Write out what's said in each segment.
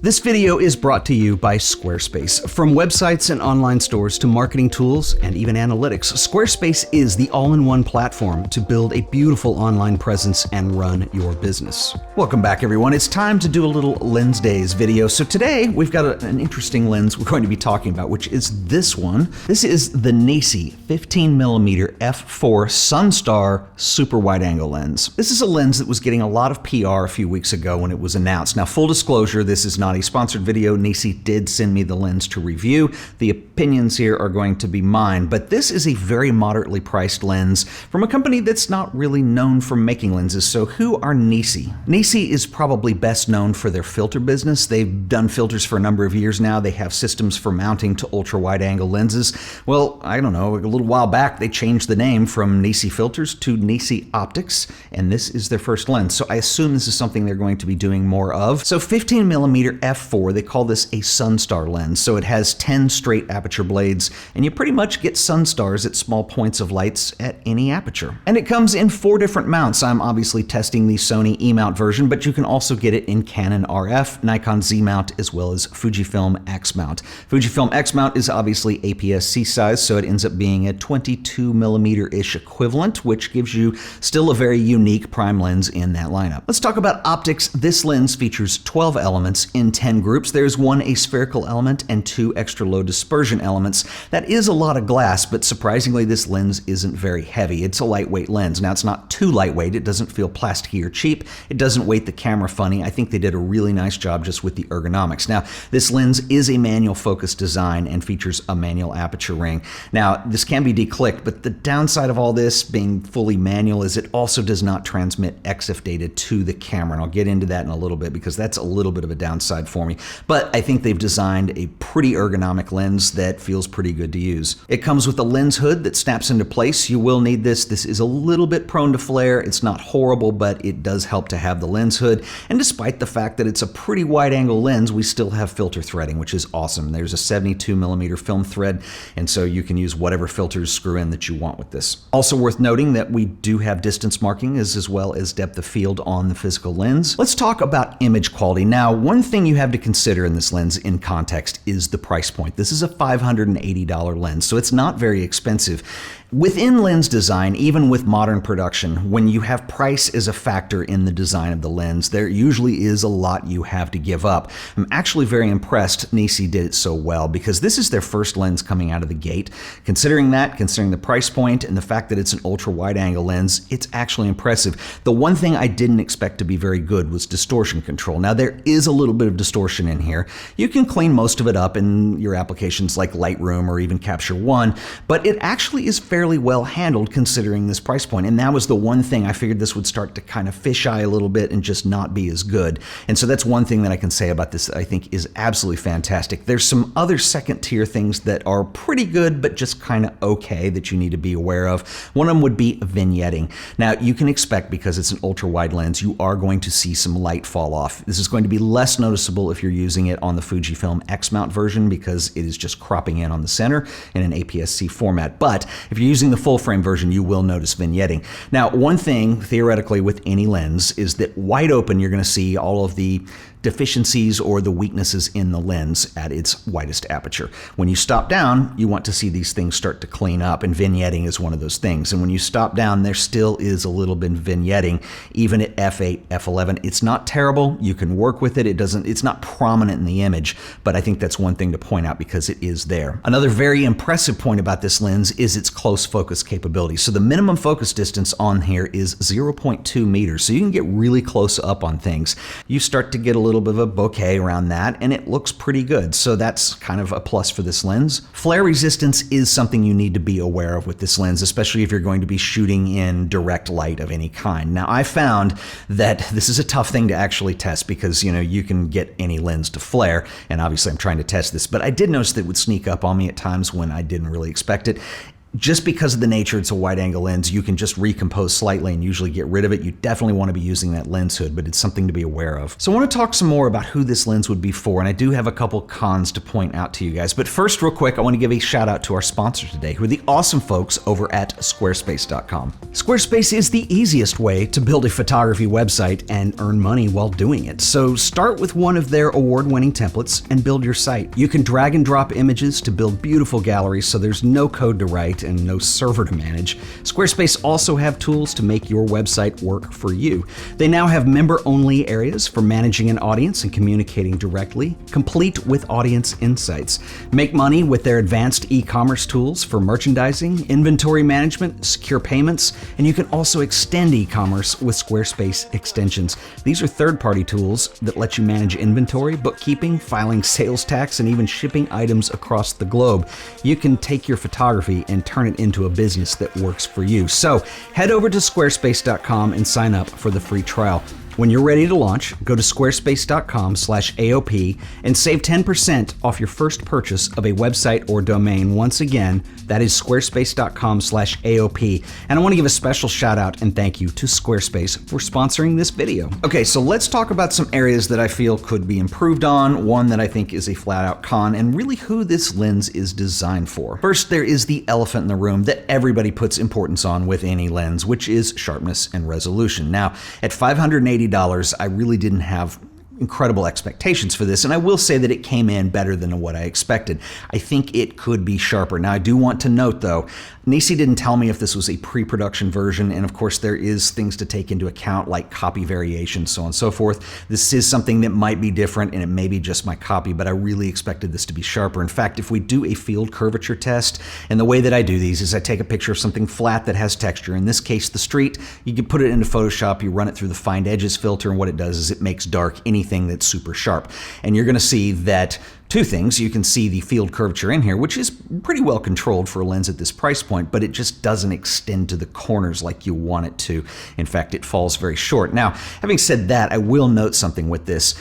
This video is brought to you by Squarespace. From websites and online stores to marketing tools and even analytics, Squarespace is the all-in-one platform to build a beautiful online presence and run your business. Welcome back, everyone. It's time to do a little Lens Days video. So today we've got an interesting lens we're going to be talking about, which is this one. This is the NiSi 15mm f4 Sunstar super wide-angle lens. This is a lens that was getting a lot of PR a few weeks ago when it was announced. Now, full disclosure, this is not a sponsored video. NiSi did send me the lens to review. The opinions here are going to be mine, but this is a very moderately priced lens from a company that's not really known for making lenses. So who are NiSi? NiSi is probably best known for their filter business. They've done filters for a number of years now. They have systems for mounting to ultra wide angle lenses. Well, I don't know, a little while back they changed the name from NiSi Filters to NiSi Optics, and this is their first lens. So I assume this is something they're going to be doing more of. So 15mm f4, they call this a Sunstar lens. So it has 10 straight aperture blades, and you pretty much get Sunstars at small points of lights at any aperture. And it comes in 4 different mounts. I'm obviously testing the Sony E-Mount version, but you can also get it in Canon RF, Nikon Z-Mount, as well as Fujifilm X-Mount. Fujifilm X-Mount is obviously APS-C size, so it ends up being a 22mm-ish equivalent, which gives you still a very unique prime lens in that lineup. Let's talk about optics. This lens features 12 elements in 10 groups. There's 1 aspherical element and 2 extra low dispersion elements. That is a lot of glass, but surprisingly this lens isn't very heavy. It's a lightweight lens. Now, it's not too lightweight. It doesn't feel plasticky or cheap. It doesn't weight the camera funny. I think they did a really nice job just with the ergonomics. Now, this lens is a manual focus design and features a manual aperture ring. Now, this can be declicked, but the downside of all this being fully manual is it also does not transmit EXIF data to the camera. And I'll get into that in a little bit because that's a little bit of a downside for me. But I think they've designed a pretty ergonomic lens that feels pretty good to use. It comes with a lens hood that snaps into place. You will need this. This is a little bit prone to flare. It's not horrible, but it does help to have the lens hood. And despite the fact that it's a pretty wide angle lens, we still have filter threading, which is awesome. There's a 72mm film thread, and so you can use whatever filters screw in that you want with this. Also worth noting that we do have distance marking as well as depth of field on the physical lens. Let's talk about image quality. Now, one thing you have to consider in this lens in context is the price point. This is a $580 lens, so it's not very expensive. Within lens design, even with modern production, when you have price as a factor in the design of the lens, there usually is a lot you have to give up. I'm actually very impressed NiSi did it so well because this is their first lens coming out of the gate. Considering the price point and the fact that it's an ultra wide angle lens, it's actually impressive. The one thing I didn't expect to be very good was distortion control. Now, there is a little bit of distortion in here. You can clean most of it up in your applications like Lightroom or even Capture One, but it actually is fairly well handled considering this price point. And that was the one thing I figured this would start to kind of fisheye a little bit and just not be as good. And so that's one thing that I can say about this that I think is absolutely fantastic. There's some other second tier things that are pretty good, but just kind of okay that you need to be aware of. One of them would be vignetting. Now, you can expect, because it's an ultra wide lens, you are going to see some light fall off. This is going to be less noticeable if you're using it on the Fujifilm X-Mount version because it is just cropping in on the center in an APS-C format. But if you're using the full frame version, you will notice vignetting. Now, one thing theoretically with any lens is that wide open, you're going to see all of the deficiencies or the weaknesses in the lens at its widest aperture. When you stop down, you want to see these things start to clean up, and vignetting is one of those things. And when you stop down, there still is a little bit of vignetting, even at f8, f11. It's not terrible. You can work with it. It's not prominent in the image, but I think that's one thing to point out because it is there. Another very impressive point about this lens is its close focus capability. So the minimum focus distance on here is 0.2 meters. So you can get really close up on things. You start to get a little bit of a bokeh around that, and it looks pretty good. So that's kind of a plus for this lens. Flare resistance is something you need to be aware of with this lens, especially if you're going to be shooting in direct light of any kind. Now, I found that this is a tough thing to actually test because, you can get any lens to flare, and obviously I'm trying to test this, but I did notice that it would sneak up on me at times when I didn't really expect it. Just because of the nature it's a wide angle lens, you can just recompose slightly and usually get rid of it. You definitely want to be using that lens hood, but it's something to be aware of. So I want to talk some more about who this lens would be for, and I do have a couple cons to point out to you guys. But first, real quick, I want to give a shout out to our sponsor today, who are the awesome folks over at Squarespace.com. Squarespace is the easiest way to build a photography website and earn money while doing it. So start with one of their award-winning templates and build your site. You can drag and drop images to build beautiful galleries, so there's no code to write and no server to manage. Squarespace also have tools to make your website work for you. They now have member-only areas for managing an audience and communicating directly, complete with audience insights. Make money with their advanced e-commerce tools for merchandising, inventory management, secure payments, and you can also extend e-commerce with Squarespace extensions. These are third-party tools that let you manage inventory, bookkeeping, filing sales tax, and even shipping items across the globe. You can take your photography and turn it into a business that works for you. So head over to squarespace.com and sign up for the free trial. When you're ready to launch, go to squarespace.com/AOP and save 10% off your first purchase of a website or domain. Once again, that is squarespace.com/AOP. And I want to give a special shout out and thank you to Squarespace for sponsoring this video. Okay, so let's talk about some areas that I feel could be improved on, one that I think is a flat out con, and really who this lens is designed for. First, there is the elephant in the room that everybody puts importance on with any lens, which is sharpness and resolution. Now, at $580, I really didn't have incredible expectations for this, and I will say that it came in better than what I expected. I think it could be sharper. Now, I do want to note though, NiSi didn't tell me if this was a pre-production version, and of course there is things to take into account like copy variation, so on and so forth. This is something that might be different, and it may be just my copy, but I really expected this to be sharper. In fact, if we do a field curvature test, and the way that I do these is I take a picture of something flat that has texture, in this case the street, you can put it into Photoshop, you run it through the Find Edges filter, and what it does is it makes dark anything that's super sharp. And you're going to see that two things. You can see the field curvature in here, which is pretty well controlled for a lens at this price point, but it just doesn't extend to the corners like you want it to. In fact, it falls very short. Now, having said that, I will note something with this.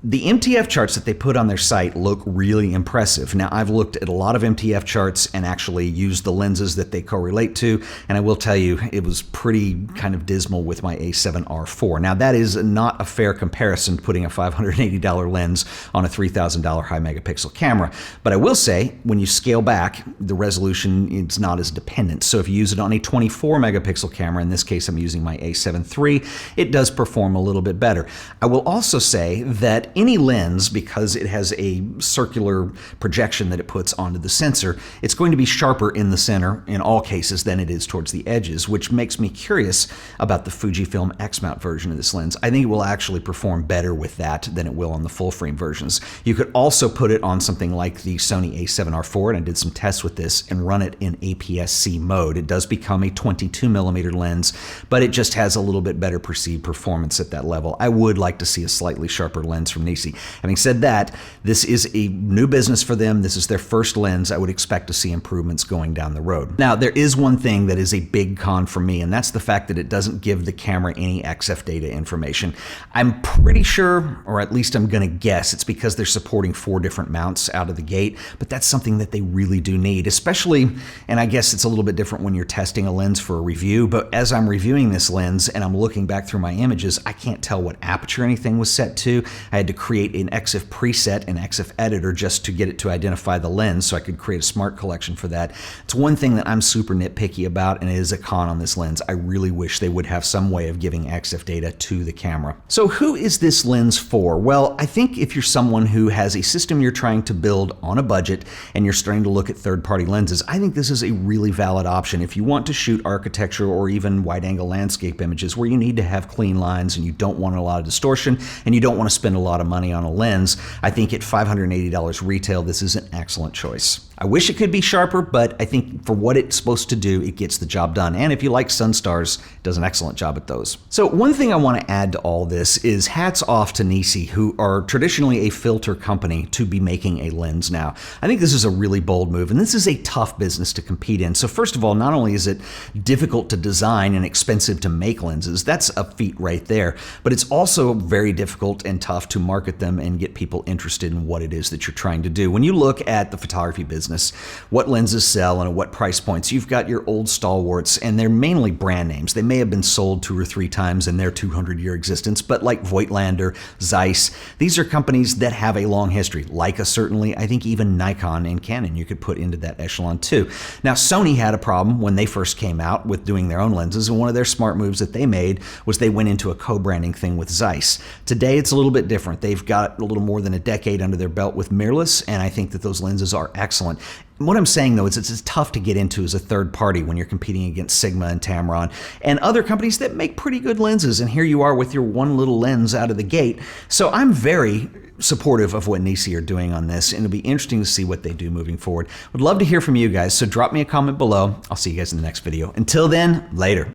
The Mtf charts that they put on their site look really impressive. Now, I've looked at a lot of Mtf charts and actually used the lenses that they correlate to, and I will tell you, it was pretty kind of dismal with my A7R4. Now, that is not a fair comparison, putting a $580 lens on a $3,000 high megapixel camera. But I will say, when you scale back, the resolution is not as dependent. So if you use it on a 24 megapixel camera, in this case I'm using my A7 III, it does perform a little bit better. I will also say that any lens, because it has a circular projection that it puts onto the sensor, it's going to be sharper in the center in all cases than it is towards the edges, which makes me curious about the Fujifilm X-Mount version of this lens. I think it will actually perform better with that than it will on the full frame versions. You could also put it on something like the Sony A7R4, and I did some tests with this, and run it in APS-C mode. It does become a 22mm lens, but it just has a little bit better perceived performance at that level. I would like to see a slightly sharper lens from NiSi. Having said that, this is a new business for them. This is their first lens. I would expect to see improvements going down the road. Now, there is one thing that is a big con for me, and that's the fact that it doesn't give the camera any XF data information. I'm pretty sure, or at least I'm going to guess, it's because they're supporting 4 different mounts out of the gate, but that's something that they really do need, especially, and I guess it's a little bit different when you're testing a lens for a review, but as I'm reviewing this lens and I'm looking back through my images, I can't tell what aperture anything was set to. I had to create an EXIF preset, an EXIF editor, just to get it to identify the lens so I could create a smart collection for that. It's one thing that I'm super nitpicky about, and it is a con on this lens. I really wish they would have some way of giving EXIF data to the camera. So who is this lens for? Well, I think if you're someone who has a system you're trying to build on a budget and you're starting to look at third-party lenses, I think this is a really valid option. If you want to shoot architecture or even wide-angle landscape images where you need to have clean lines and you don't want a lot of distortion and you don't want to spend a lot of money on a lens, I think at $580 retail, this is an excellent choice. I wish it could be sharper, but I think for what it's supposed to do, it gets the job done. And if you like Sunstars, it does an excellent job at those. So one thing I want to add to all this is hats off to NiSi, who are traditionally a filter company, to be making a lens now. I think this is a really bold move, and this is a tough business to compete in. So first of all, not only is it difficult to design and expensive to make lenses, that's a feat right there, but it's also very difficult and tough to market them and get people interested in what it is that you're trying to do. When you look at the photography business, business. What lenses sell and at what price points? You've got your old stalwarts, and they're mainly brand names. They may have been sold 2 or 3 times in their 200-year existence, but like Voigtlander, Zeiss, these are companies that have a long history. Leica certainly, I think even Nikon and Canon you could put into that echelon too. Now, Sony had a problem when they first came out with doing their own lenses, and one of their smart moves that they made was they went into a co-branding thing with Zeiss. Today, it's a little bit different. They've got a little more than a decade under their belt with mirrorless, and I think that those lenses are excellent. What I'm saying, though, is it's tough to get into as a third party when you're competing against Sigma and Tamron and other companies that make pretty good lenses, and here you are with your one little lens out of the gate. So I'm very supportive of what NiSi are doing on this, and it'll be interesting to see what they do moving forward. Would love to hear from you guys, so drop me a comment below. I'll see you guys in the next video. Until then, later.